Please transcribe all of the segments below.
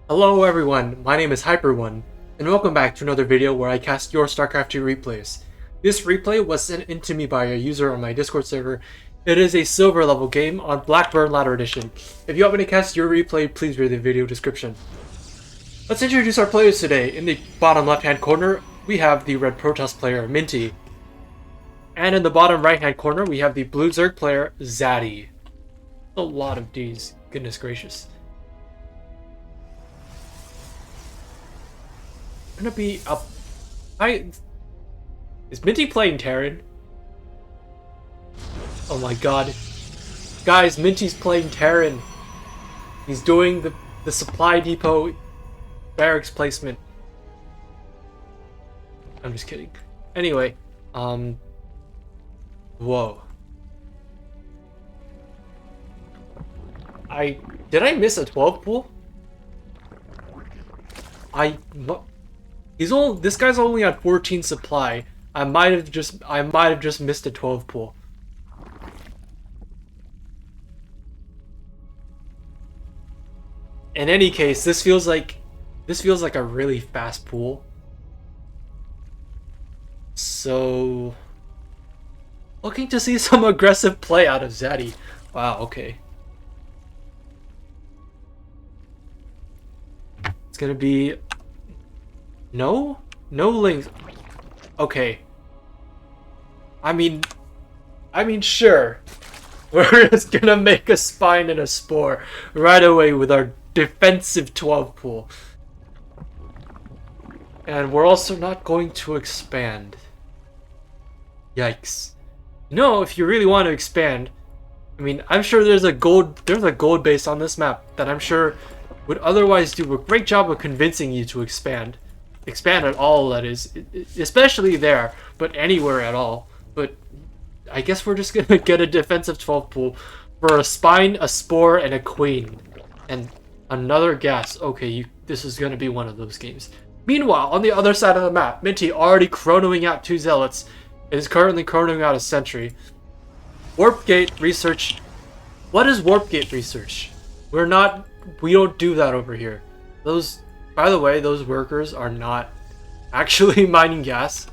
Hello everyone, my name is Hyper1, and welcome back to another video where I cast your StarCraft 2 replays. This replay was sent in to me by a user on my Discord server. It is a silver level game on Blackburn Ladder Edition. If you want me to cast your replay, please read the video description. Let's introduce our players today. In the bottom left hand corner, we have the red Protest player, Minty. And in the bottom right hand corner, we have the blue Zerg player, Zaddy. A lot of Ds, goodness gracious. Gonna be up. Is Minty playing Terran? Oh my god. Guys, Minty's playing Terran. He's doing the supply depot barracks placement. I'm just kidding. Anyway, whoa. Did I miss a 12 pool? This guy's only on 14 supply. I might have just missed a 12 pool. In any case, this feels like a really fast pool. So, looking to see some aggressive play out of Zaddy. Wow, okay. It's gonna be no lings. Okay. I mean, sure. We're just gonna make a spine and a spore right away with our defensive 12 pool. And we're also not going to expand. Yikes. No, if you really want to expand, I mean, I'm sure there's a gold base on this map that I'm sure would otherwise do a great job of convincing you to expand. Expand at all, that is, especially there, but anywhere at all. But I guess we're just gonna get a defensive 12 pool for a spine, a spore, and a queen, and another gas. Okay, this is gonna be one of those games. Meanwhile, on the other side of the map, Minty already chronoing out 2 zealots, is currently chronoing out a sentry. Warp gate research. What is warp gate research? We don't do that over here. By the way, those workers are not actually mining gas.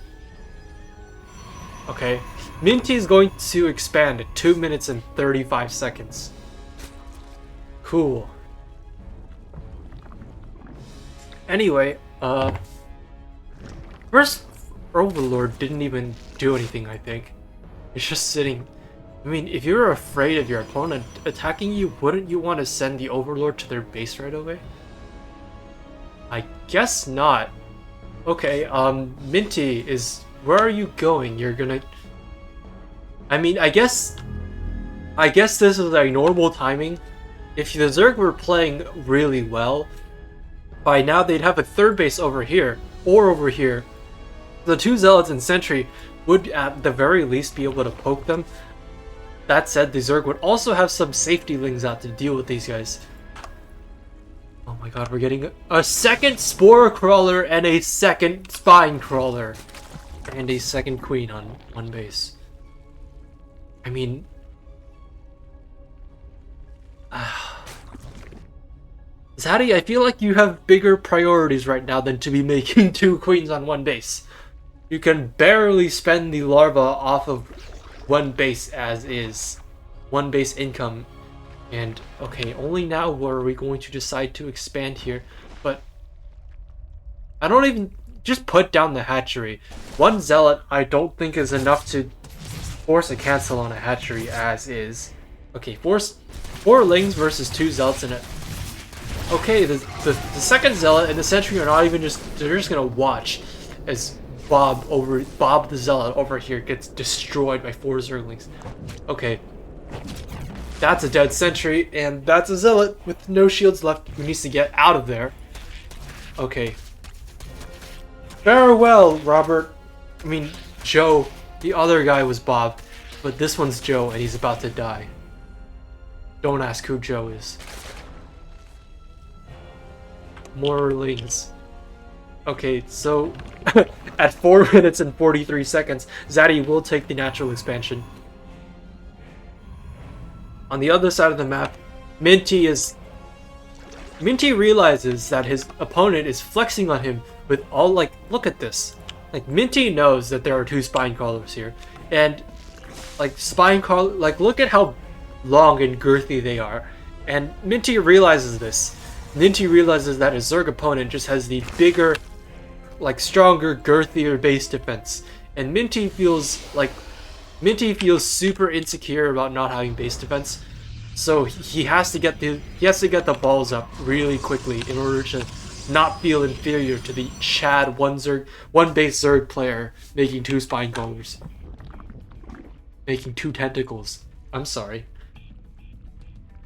Okay. Minty is going to expand at 2 minutes and 35 seconds. Cool. Anyway, first Overlord didn't even do anything, I think. It's just sitting. I mean, if you're afraid of your opponent attacking you, wouldn't you want to send the Overlord to their base right away? I guess not. Okay, Minty is... Where are you going? You're gonna... I mean, I guess this is like normal timing. If the Zerg were playing really well, by now they'd have a third base over here, or over here. The 2 Zealots and Sentry would at the very least be able to poke them. That said, the Zerg would also have some safety lings out to deal with these guys. Oh my god, we're getting a second Spore Crawler and a second Spine Crawler. And a second Queen on one base. I mean... Zaddy, I feel like you have bigger priorities right now than to be making 2 Queens on one base. You can barely spend the larva off of one base as is. One base income. And, okay, only now were we going to decide to expand here, but I don't even... Just put down the hatchery. 1 Zealot I don't think is enough to force a cancel on a hatchery as is. Okay, 4 Lings versus 2 Zealots in it. Okay, the second Zealot and the Sentry are not even they're just gonna watch as Bob the Zealot over here gets destroyed by 4 Zerglings. Okay. That's a dead Sentry, and that's a Zealot with no shields left who needs to get out of there. Okay. Farewell, Robert. I mean, Joe. The other guy was Bob, but this one's Joe, and he's about to die. Don't ask who Joe is. More lings. Okay, so at 4 minutes and 43 seconds, Zaddy will take the natural expansion. On the other side of the map, Minty is Minty realizes that his opponent is flexing on him with all, like, look at this. Like, Minty knows that there are 2 spine crawlers here. And, like, look at how long and girthy they are. And Minty realizes this. Minty realizes that his Zerg opponent just has the bigger, like, stronger, girthier base defense. And Minty feels super insecure about not having base defense. So he has to get the balls up really quickly in order to not feel inferior to the Chad one base Zerg player making 2 spine crawlers. Making 2 tentacles. I'm sorry.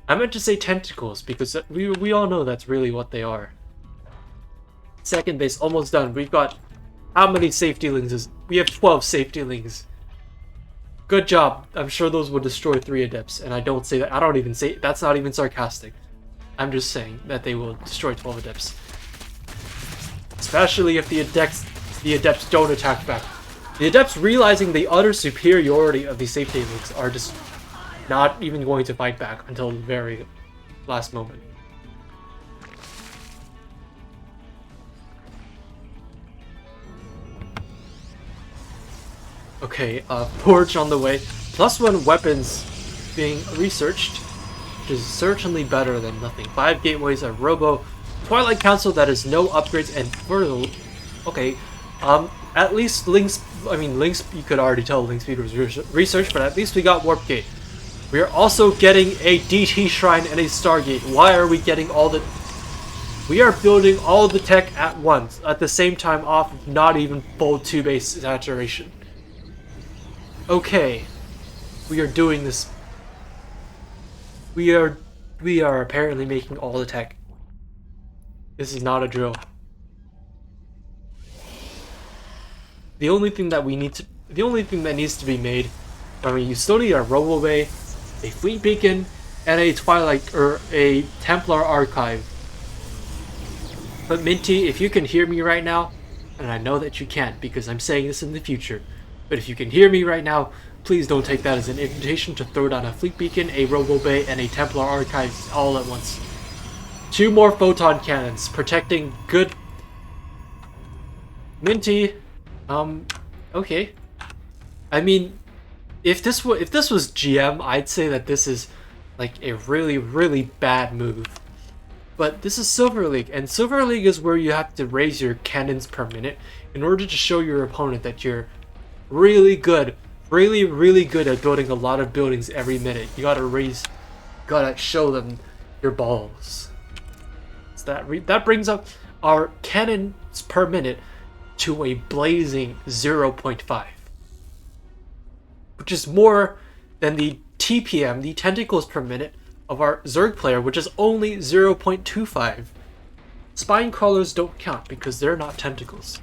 I meant to say tentacles because we all know that's really what they are. Second base almost done. We've got how many safety lings? We have 12 safety lings. Good job. I'm sure those will destroy 3 adepts, and I don't say that. I don't even say that's not even sarcastic. I'm just saying that they will destroy 12 adepts. Especially if the adepts don't attack back. The adepts, realizing the utter superiority of these safety links, are just not even going to fight back until the very last moment. Okay, Forge on the way. +1 weapons being researched, which is certainly better than nothing. 5 gateways, a Robo Twilight Council that has no upgrades, and further. Okay, at least Link's. You could already tell Link Speed was researched, but at least we got Warp Gate. We are also getting a DT Shrine and a Stargate. Why are we getting all the? We are building all the tech at once, at the same time, off of not even full 2 base saturation. Okay, we are doing this. We are apparently making all the tech. This is not a drill. The only thing that needs to be made, you still need a Robo Bay, a Fleet Beacon, and a a Templar Archive. But Minty, if you can hear me right now, and I know that you can't because I'm saying this in the future, but if you can hear me right now, please don't take that as an invitation to throw down a Fleet Beacon, a Robo Bay, and a Templar Archive all at once. 2 more Photon Cannons, protecting good... Minty, okay. I mean, if this was GM, I'd say that this is, like, a really, really bad move. But this is Silver League, and Silver League is where you have to raise your cannons per minute in order to show your opponent that you're really good, really good at building a lot of buildings every minute. You gotta show them your balls. So that brings up our cannons per minute to a blazing 0.5, which is more than the TPM, the tentacles per minute, of our Zerg player, which is only 0.25. Spine crawlers don't count because they're not tentacles.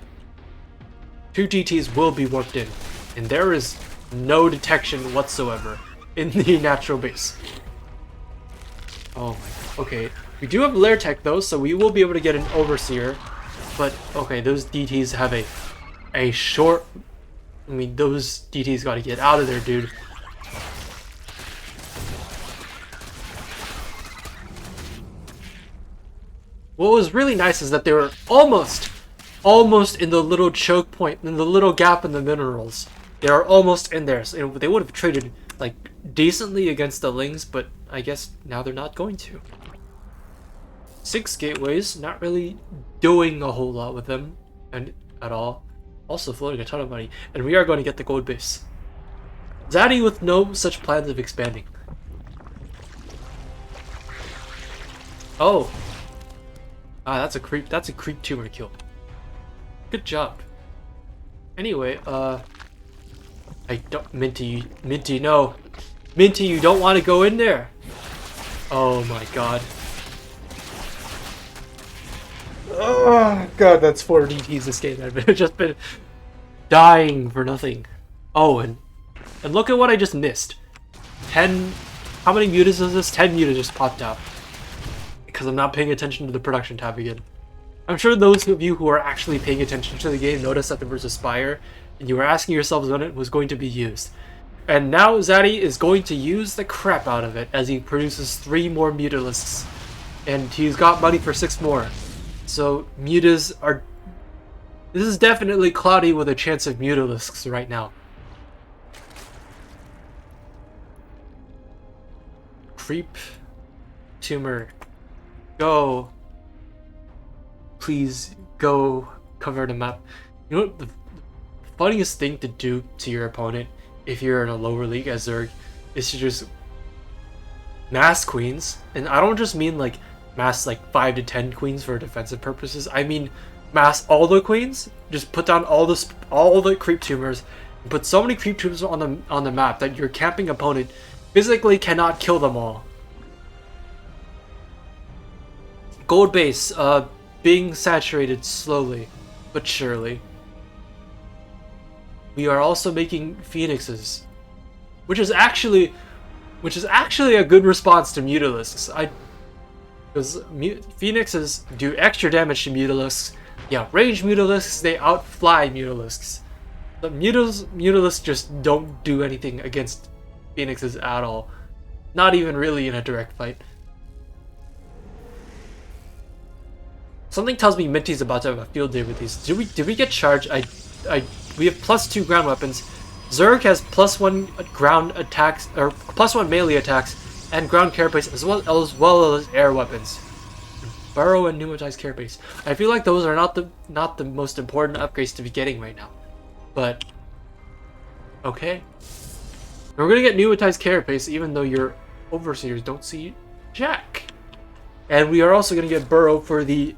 2 DTs will be warped in, and there is no detection whatsoever in the natural base. Oh my god. Okay, we do have Lair Tech though, so we will be able to get an Overseer. But, okay, those DTs have a short... those DTs gotta get out of there, dude. What was really nice is that they were almost in the little choke point, in the little gap in the minerals. They are almost in there. So they would have traded, like, decently against the Lings, but I guess now they're not going to. 6 gateways, not really doing a whole lot with them at all. Also floating a ton of money. And we are going to get the gold base. Zaddy with no such plans of expanding. Oh. Ah, that's a creep tumor kill. Good job. Anyway, Minty, no. Minty, you don't want to go in there. Oh my god. Oh god, that's 4 DTs this game. I've just been dying for nothing. Oh, and look at what I just missed. 10... How many mutas is this? 10 mutas just popped out. Because I'm not paying attention to the production tab again. I'm sure those of you who are actually paying attention to the game noticed that there was a Spire, and you were asking yourselves when it was going to be used. And now Zaddy is going to use the crap out of it as he produces 3 more Mutalisks. and he's got money for 6 more. So mutas are... This is definitely cloudy with a chance of Mutalisks right now. Creep. Tumor. Go. Please go cover the map. You know what the funniest thing to do to your opponent if you're in a lower league as Zerg is to just mass queens. And I don't just mean like mass like 5 to 10 queens for defensive purposes. I mean mass all the queens. Just put down all the creep tumors and put so many creep tumors on the map that your camping opponent physically cannot kill them all. Gold base being saturated slowly but surely. We are also making phoenixes, which is actually a good response to Mutalisks. Because phoenixes do extra damage to Mutalisks. Yeah, range Mutalisks, they outfly Mutalisks. But Mutalisks just don't do anything against phoenixes at all. Not even really in a direct fight. Something tells me Minty's about to have a field day with these. Did we get charged? We have +2 ground weapons. Zerg has +1 ground attacks or +1 melee attacks and ground carapace as well as air weapons. Burrow and pneumatized carapace. I feel like those are not the most important upgrades to be getting right now. But okay. We're gonna get pneumatized carapace even though your overseers don't see jack. And we are also gonna get burrow for the...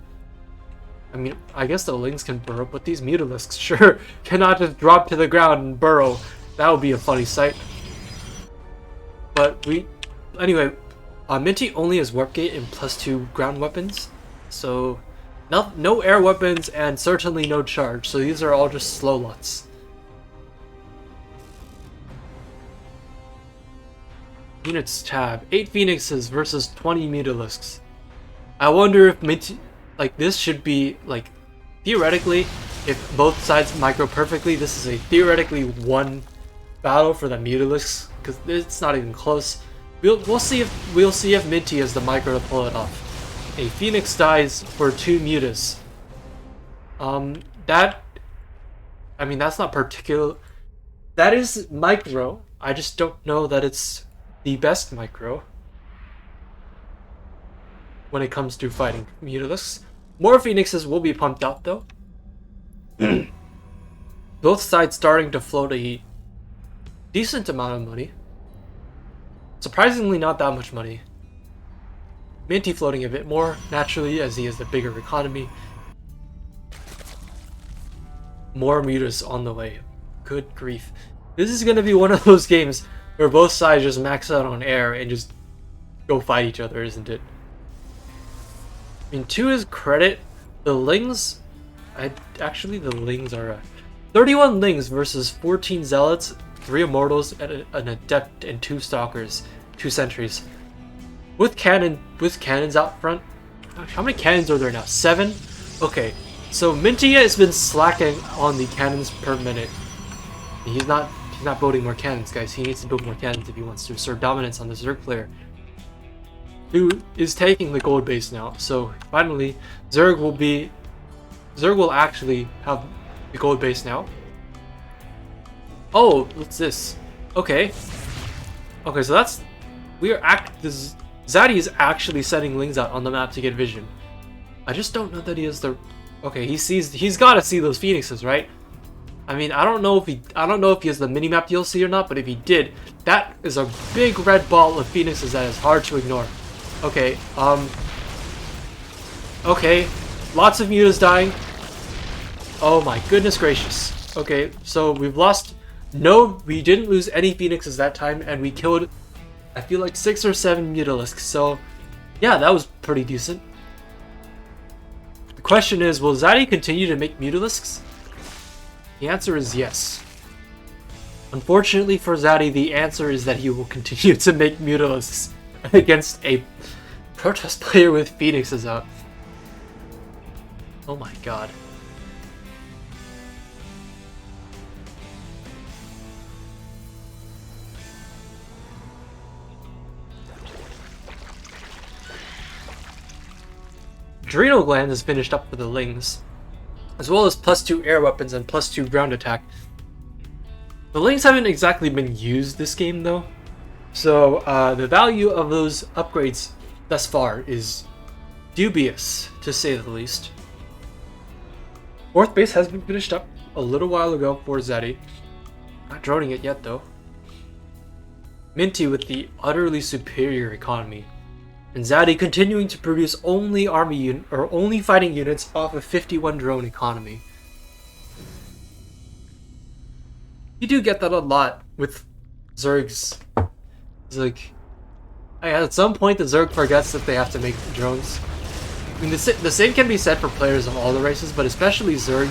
I mean, I guess the lings can burrow, but these Mutalisks sure cannot just drop to the ground and burrow. That would be a funny sight. But anyway, Minty only has warp gate and +2 ground weapons, so no air weapons and certainly no charge. So these are all just slow lots. Units tab: 8 phoenixes versus 20 Mutalisks. I wonder if Minty... Like, this should be, like, theoretically, if both sides micro perfectly, this is a theoretically won battle for the Mutalisks, because it's not even close. We'll see if Minty has the micro to pull it off. A Phoenix dies for 2 Mutas. That's not particular. That is micro. I just don't know that it's the best micro when it comes to fighting Mutalisks. More phoenixes will be pumped out though. Both sides starting to float a decent amount of money. Surprisingly not that much money. Minty floating a bit more, naturally, as he has the bigger economy. More mutas on the way. Good grief. This is gonna be one of those games where both sides just max out on air and just go fight each other, isn't it? I mean, to his credit, the lings... the lings are... 31 lings versus 14 zealots, 3 immortals, and an adept, and 2 stalkers, 2 sentries. With cannons out front... How many cannons are there now? 7? Okay, so Minty has been slacking on the cannons per minute. He's not building more cannons, guys. He needs to build more cannons if he wants to assert dominance on the Zerg player, who is taking the gold base now. So finally, Zerg will actually have the gold base now. Oh, what's this? Okay, so that's Zaddy is actually setting lings out on the map to get vision. I just don't know that he has the... Okay, he's got to see those phoenixes, right? I mean, I don't know if he has the minimap DLC or not, but if he did, that is a big red ball of phoenixes that is hard to ignore. Okay, okay, lots of mutas dying. Oh my goodness gracious. Okay, so we've lost... No, we didn't lose any phoenixes that time, and we killed, I feel like, 6 or 7 Mutalisks, so yeah, that was pretty decent. The question is, will Zaddy continue to make Mutalisks? The answer is yes. Unfortunately for Zaddy, the answer is that he will continue to make Mutalisks against a Protest player with phoenixes out. Oh my god. adrenal gland is finished up for the Lings, as well as +2 air weapons and +2 ground attack. The Lings haven't exactly been used this game though, so the value of those upgrades thus far is dubious, to say the least. 4th base has been finished up a little while ago for Zaddy. Not droning it yet though. Minty with the utterly superior economy, and Zaddy continuing to produce only only fighting units off of 51 drone economy. You do get that a lot with Zergs. It's like, at some point the Zerg forgets that they have to make drones. I mean, the same can be said for players of all the races, but especially Zerg,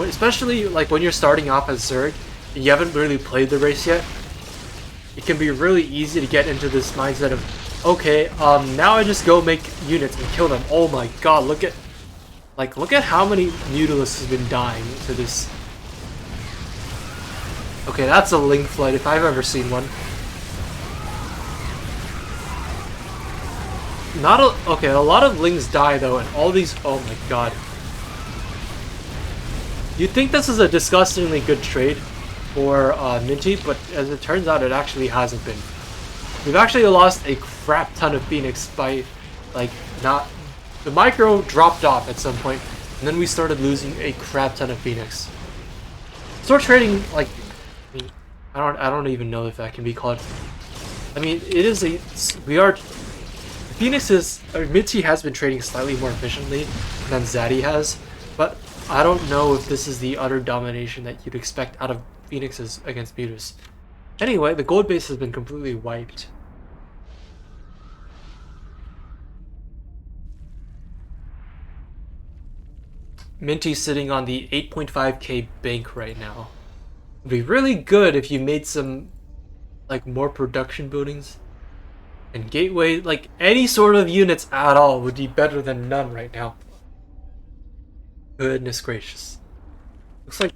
especially like when you're starting off as Zerg and you haven't really played the race yet, it can be really easy to get into this mindset of, okay, now I just go make units and kill them. Oh my god, look at how many Mutalisks have been dying to this. Okay, that's a Ling flight if I've ever seen one. Okay, a lot of Lings die though, and all these, oh my god. You'd think this is a disgustingly good trade for Minty, but as it turns out, it actually hasn't been. We've actually lost a crap ton of Phoenix by, like, the micro dropped off at some point, and then we started losing a crap ton of Phoenix. Start trading, like, I mean, I don't even know if that can be called. I mean, it is Minty has been trading slightly more efficiently than Zaddy has, but I don't know if this is the utter domination that you'd expect out of Phoenixes against Mutas. Anyway, the gold base has been completely wiped. Minty's sitting on the 8.5k bank right now. It'd be really good if you made some, like, more production buildings. And gateway, like, any sort of units at all would be better than none right now. Goodness gracious. Looks like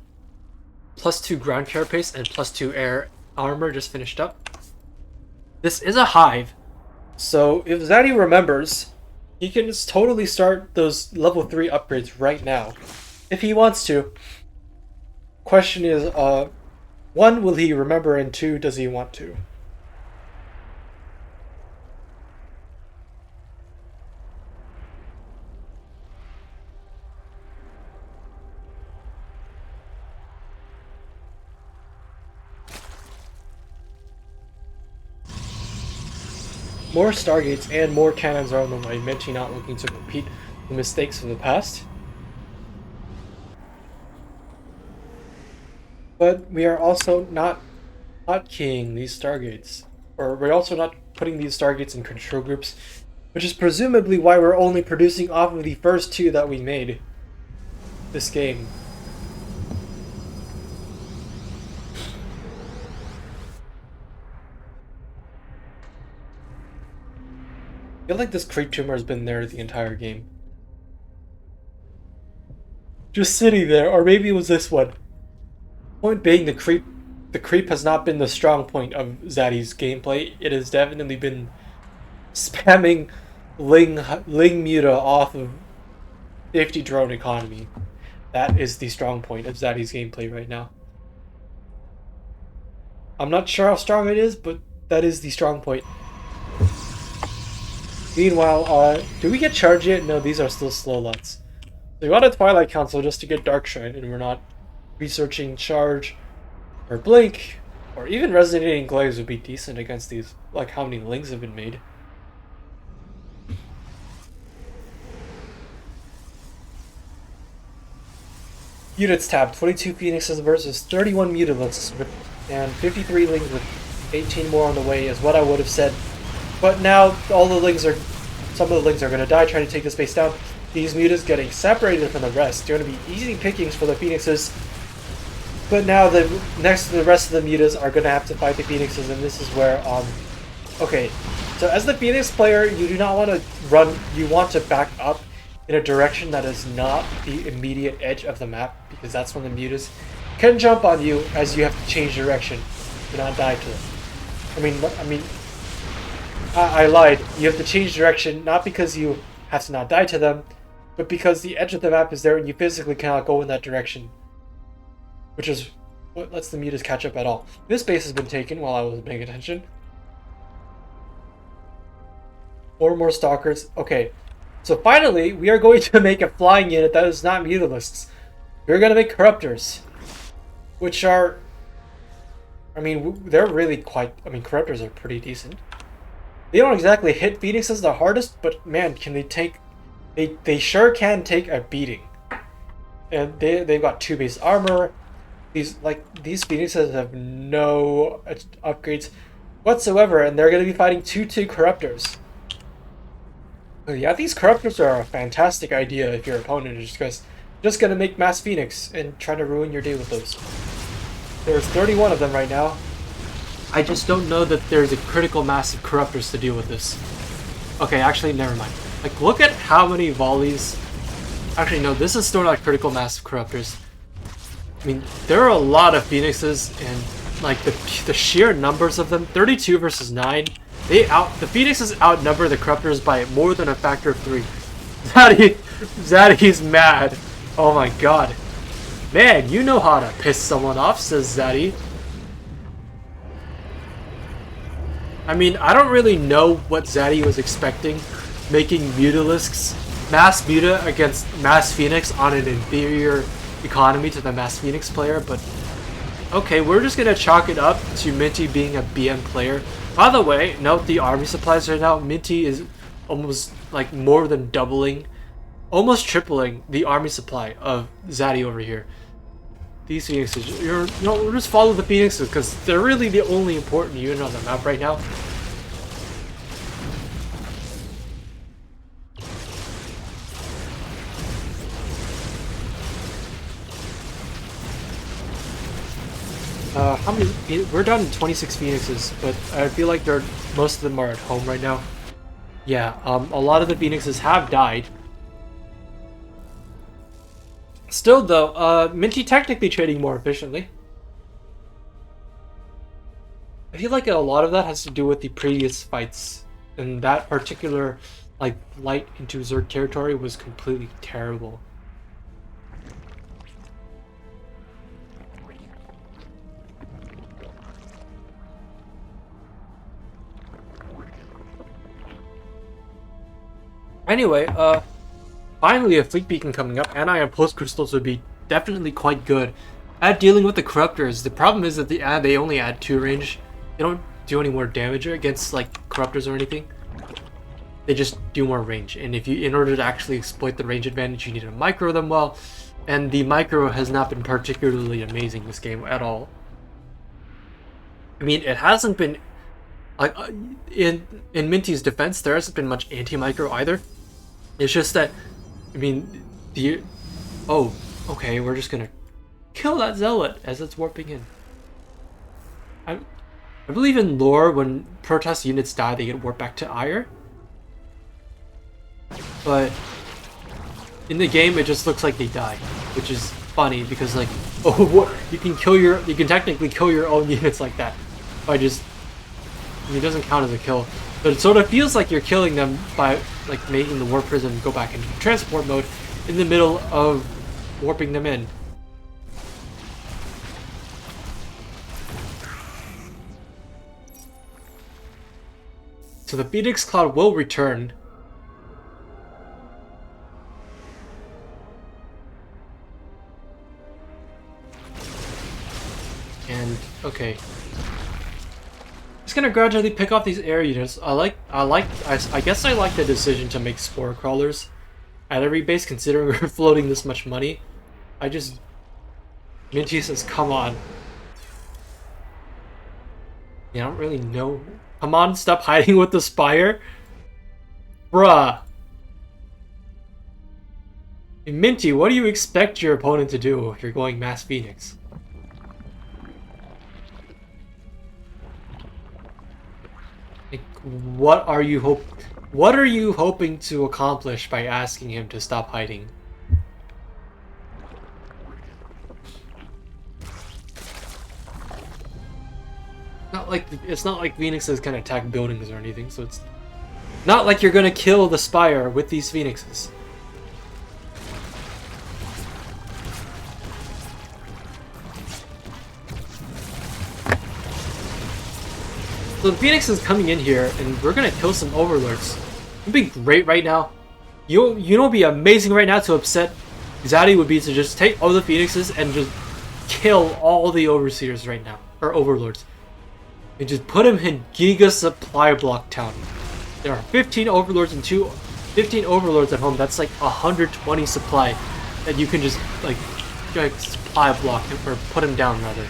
+2 ground carapace and +2 air armor just finished up. This is a hive, so if Zaddy remembers, he can just totally start those level 3 upgrades right now, if he wants to. Question is, 1, will he remember, and 2, does he want to? More Stargates and more cannons are on the way, Minty not looking to repeat the mistakes of the past. But we are also not keying these Stargates. Or we're also not putting these Stargates in control groups, which is presumably why we're only producing off of the first 2 that we made this game. I feel like this creep tumor has been there the entire game. Just sitting there, or maybe it was this one. Point being, the creep has not been the strong point of Zaddy's gameplay. It has definitely been spamming Ling Muta off of 50 drone economy. That is the strong point of Zaddy's gameplay right now. I'm not sure how strong it is, but that is the strong point. Meanwhile, do we get charge yet? No, these are still slow lots. We got a Twilight Council just to get Dark Shrine, and we're not researching charge or blink, or even resonating glaives would be decent against these, like how many Lings have been made. Units tab, 22 Phoenixes versus 31 Mutalisks, and 53 Lings with 18 more on the way is what I would have said. But now some of the Lings are going to die trying to take this base down. These Mutas getting separated from the rest. They're going to be easy pickings for the Phoenixes. But now the rest of the Mutas are going to have to fight the Phoenixes, and this is where, okay. So as the Phoenix player, you do not want to run, you want to back up in a direction that is not the immediate edge of the map, because that's when the Mutas can jump on you as you have to change direction to not die to them. I lied. You have to change direction, not because you have to not die to them, but because the edge of the map is there and you physically cannot go in that direction. Which is what lets the Mutas catch up at all. This base has been taken while I was paying attention. 4 more Stalkers. Okay, so finally, we are going to make a flying unit that is not Mutalisks. We're going to make Corruptors, which are... I mean, they're really quite... I mean, Corruptors are pretty decent. They don't exactly hit Phoenixes the hardest, but man, can they take... They sure can take a beating. And they've got 2 base armor. These Phoenixes have no upgrades whatsoever, and they're going to be fighting 2/2 Corruptors. Yeah, these Corruptors are a fantastic idea if your opponent is just going to make Mass Phoenix and try to ruin your day with those. There's 31 of them right now. I just don't know that there's a critical mass of Corruptors to deal with this. Okay, actually, never mind. Like, look at how many volleys... Actually, no, this is still not critical mass of Corruptors. I mean, there are a lot of Phoenixes, and, like, the sheer numbers of them, 32 versus 9, the Phoenixes outnumber the Corruptors by more than a factor of 3. Zaddy's mad. Oh my god. Man, you know how to piss someone off, says Zaddy. I mean, I don't really know what Zaddy was expecting, making Mutalisks Mass Muta against Mass Phoenix on an inferior economy to the Mass Phoenix player, but okay, we're just gonna chalk it up to Minty being a BM player. By the way, note the army supplies right now. Minty is almost like more than doubling, almost tripling the army supply of Zaddy over here. These Phoenixes, we'll just follow the Phoenixes because they're really the only important unit on the map right now. How many? We're down to 26 Phoenixes, but I feel like most of them are at home right now. Yeah, a lot of the Phoenixes have died. Still, though, Minty technically trading more efficiently. I feel like a lot of that has to do with the previous fights, and that particular, like, flight into Zerg territory was completely terrible. Anyway, finally a fleet beacon coming up, and Ion Pulse Crystals would be definitely quite good at dealing with the Corruptors. The problem is that they only add 2 range. They don't do any more damage against like Corruptors or anything. They just do more range, and in order to actually exploit the range advantage, you need to micro them well, and the micro has not been particularly amazing this game at all. I mean, it hasn't been like in Minty's defense, there hasn't been much anti-micro either. It's just that, I mean, oh, okay, we're just gonna kill that Zealot as it's warping in. I believe in lore, when protest units die, they get warped back to Ire. But in the game, it just looks like they die, which is funny because, like, oh, what, you can technically kill your own units like that by just. I mean, it doesn't count as a kill, but it sort of feels like you're killing them by like making the warp prism go back into transport mode in the middle of warping them in. So the Phoenix Cloud will return. And okay. Just gonna gradually pick off these air units. I guess I like the decision to make spore crawlers at every base, considering we're floating this much money. Minty says, come on. Yeah, I don't really know. Come on, stop hiding with the Spire. Bruh. Hey, Minty, what do you expect your opponent to do if you're going Mass Phoenix? Like, what are you hoping to accomplish by asking him to stop hiding? It's not like Phoenixes can attack buildings or anything, so it's Not like you're gonna kill the Spire with these Phoenixes. So the Phoenix is coming in here, and we're gonna kill some Overlords. It'd be great right now. You know what'd be amazing right now to upset Zaddy would be to just take all the Phoenixes and just kill all the Overseers right now. Or Overlords. And just put them in Giga Supply Block Town. There are 15 Overlords and 15 Overlords at home. That's like 120 supply that you can just like supply block or put them down rather.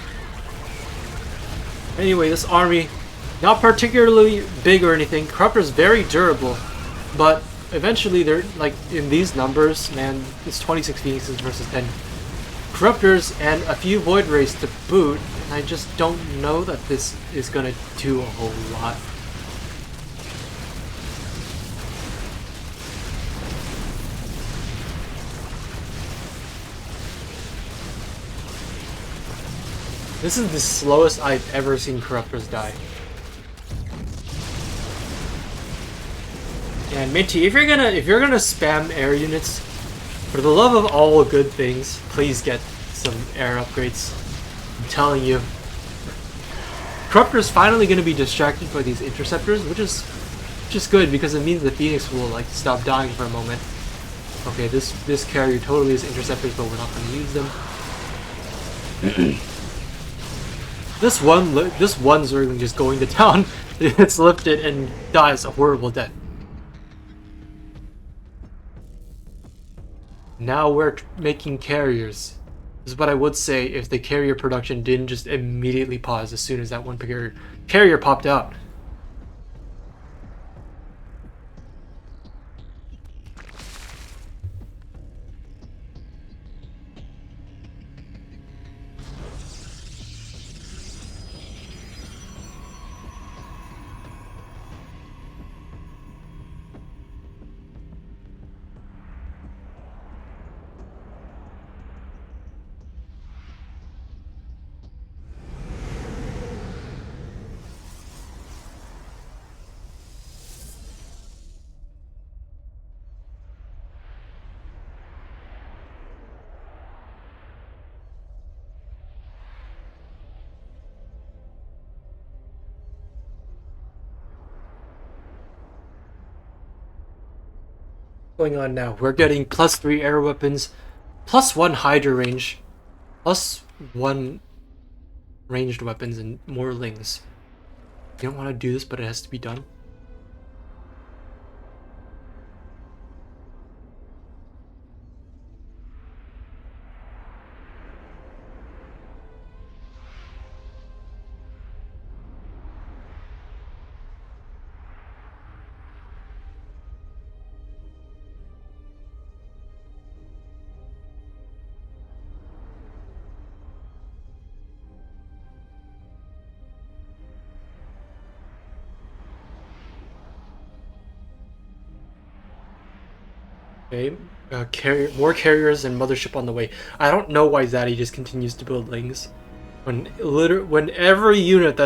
Anyway, this army, not particularly big or anything. Corruptor's very durable, but eventually they're like in these numbers, man, it's 26 Phoenixes versus 10 Corruptors and a few Void Rays to boot, and I just don't know that this is gonna do a whole lot. This is the slowest I've ever seen Corruptors die. And Minty, if you're gonna spam air units, for the love of all good things, please get some air upgrades. I'm telling you. Corruptor's finally gonna be distracted by these interceptors, which is good because it means the Phoenix will like stop dying for a moment. Okay, this carrier totally is interceptors, but we're not gonna use them. This one Zergling just going to town, it's lifted and dies a horrible death. Now we're making carriers. This is what I would say if the carrier production didn't just immediately pause as soon as that one carrier popped out. Going on now, we're getting +3 air weapons, +1 Hydra range, +1 ranged weapons, and more lings. You don't want to do this, but it has to be done. Okay, more carriers and mothership on the way. I don't know why Zaddy just continues to build lings. When every unit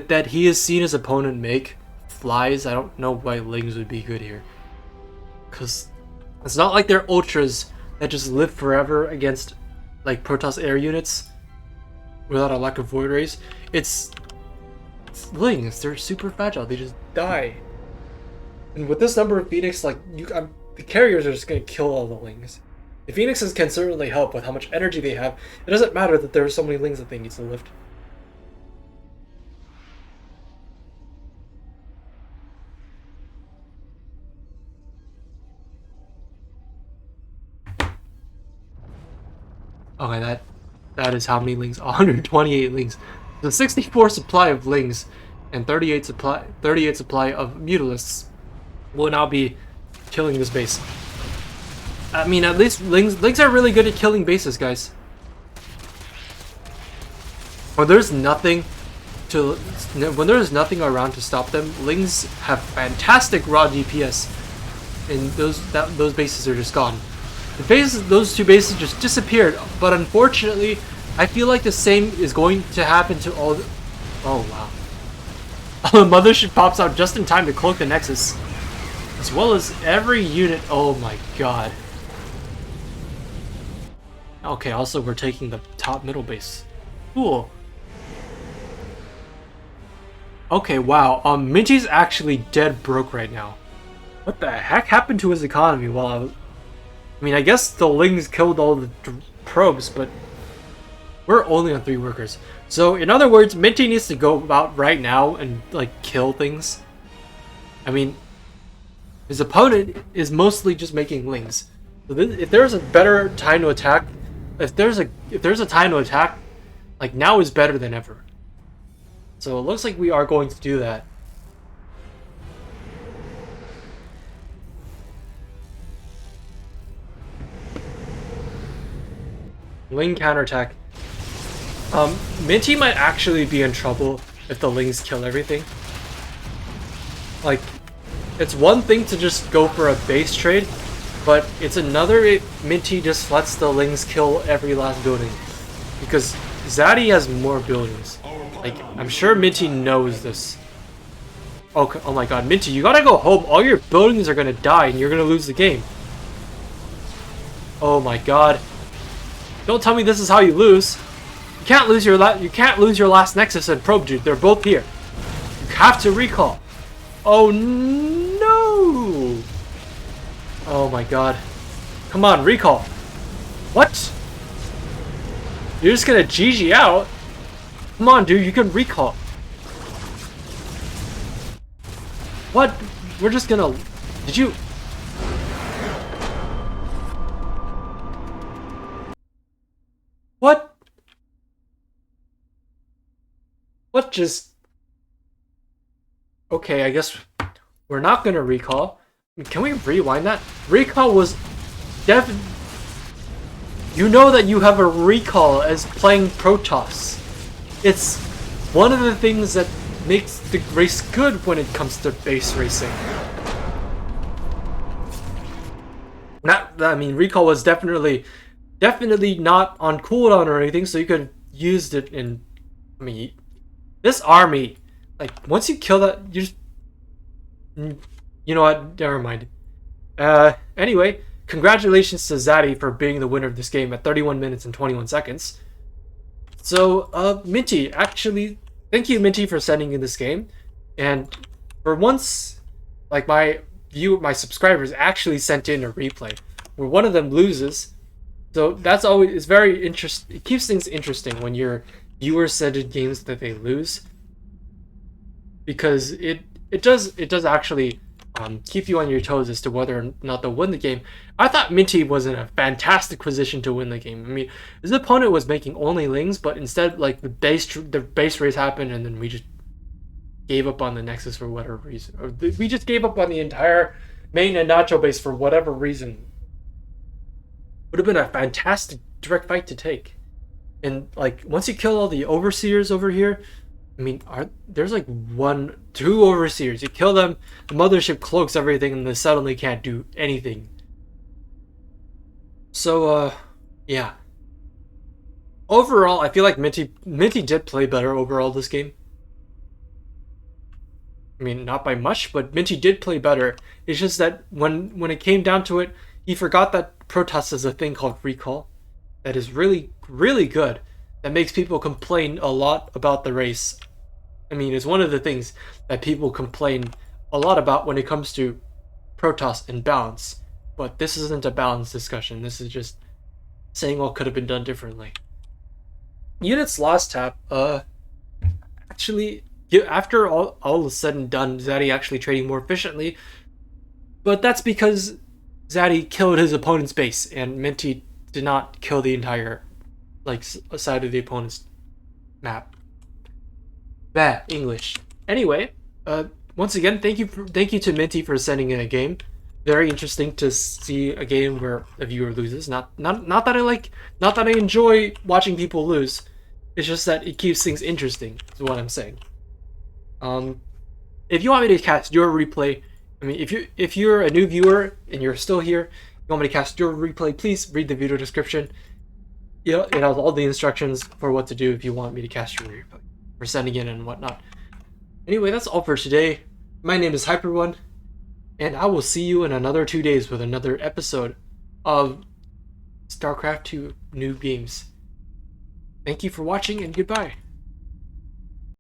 that he has seen his opponent make flies, I don't know why lings would be good here. Cause it's not like they're ultras that just live forever against like Protoss air units without a lack of void rays. It's lings, they're super fragile, they just die. And with this number of Phoenix, like the carriers are just gonna kill all the lings. The Phoenixes can certainly help with how much energy they have. It doesn't matter that there are so many lings that they need to lift. Okay, that is how many lings? 128 lings. The 64 supply of lings and 38 supply of Mutalisks will now be killing this base. I mean, at least lings are really good at killing bases, guys. When there's nothing around to stop them, lings have fantastic raw DPS, and those bases are just gone. Those two bases just disappeared. But unfortunately, I feel like the same is going to happen to all. Oh wow! The mothership pops out just in time to cloak the Nexus. As well as every unit. Oh my god. Okay, also we're taking the top middle base. Cool. Okay, wow. Minty's actually dead broke right now. What the heck happened to his economy while I mean, I guess the Lings killed all the probes, but we're only on 3 workers. So, in other words, Minty needs to go out right now and, like, kill things. I mean, his opponent is mostly just making Lings. So if there's a better time to attack, if there's a time to attack, like, now is better than ever. So it looks like we are going to do that. Ling counterattack. Minty might actually be in trouble if the Lings kill everything. Like, it's one thing to just go for a base trade, but it's another if Minty just lets the Lings kill every last building. Because Zaddy has more buildings. Like, I'm sure Minty knows this. Okay, oh my god, Minty, you gotta go home. All your buildings are gonna die and you're gonna lose the game. Oh my god. Don't tell me this is how you lose. You can't lose your last Nexus and Probe, dude. They're both here. You have to recall. Oh no! Oh my god. Come on, recall. What? You're just gonna GG out? Come on, dude, you can recall. What? We're just gonna... Did you... What? What just... Okay, I guess we're not gonna recall. Can we rewind that? Recall was definitely... You know that you have a recall as playing Protoss. It's one of the things that makes the race good when it comes to base racing. I mean, recall was definitely not on cooldown or anything, so you could use it in... I mean, this army, like, once you kill that, you just... You know what? Never mind. Anyway, congratulations to Zaddy for being the winner of this game at 31 minutes and 21 seconds. So, Minty, actually, thank you, Minty, for sending in this game. And for once, like, my subscribers actually sent in a replay where one of them loses. So that's always, it's very interesting. It keeps things interesting when your viewers send in games that they lose, because it does actually keep you on your toes as to whether or not they'll win the game. I thought Minty was in a fantastic position to win the game. I mean, his opponent was making only Lings, but instead, like, the base race happened, and then we just gave up on the Nexus for whatever reason. Or we just gave up on the entire main and Nacho base for whatever reason. Would have been a fantastic direct fight to take. And, like, once you kill all the Overseers over here, I mean, there's like 2 Overseers. You kill them, the mothership cloaks everything, and they suddenly can't do anything. So, yeah. Overall, I feel like Minty did play better overall this game. I mean, not by much, but Minty did play better. It's just that when it came down to it, he forgot that Protoss has a thing called recall that is really, really good. That makes people complain a lot about the race. I mean, it's one of the things that people complain a lot about when it comes to Protoss and balance. But this isn't a balance discussion. This is just saying what could have been done differently. Units lost tap. Actually, after all is said and done, Zaddy actually trading more efficiently. But that's because Zaddy killed his opponent's base, and Minty did not kill the entire, like, side of the opponent's map. Bad English. Anyway, once again, thank you to Minty for sending in a game. Very interesting to see a game where a viewer loses. Not that I enjoy watching people lose. It's just that it keeps things interesting, is what I'm saying. If you want me to cast your replay, I mean, if you're a new viewer and you're still here, you want me to cast your replay, please read the video description. You know, it has all the instructions for what to do if you want me to cast your replay, for sending in and whatnot. Anyway, that's all for today. My name is Hyper1, and I will see you in another 2 days with another episode of StarCraft 2 New Games. Thank you for watching, and goodbye.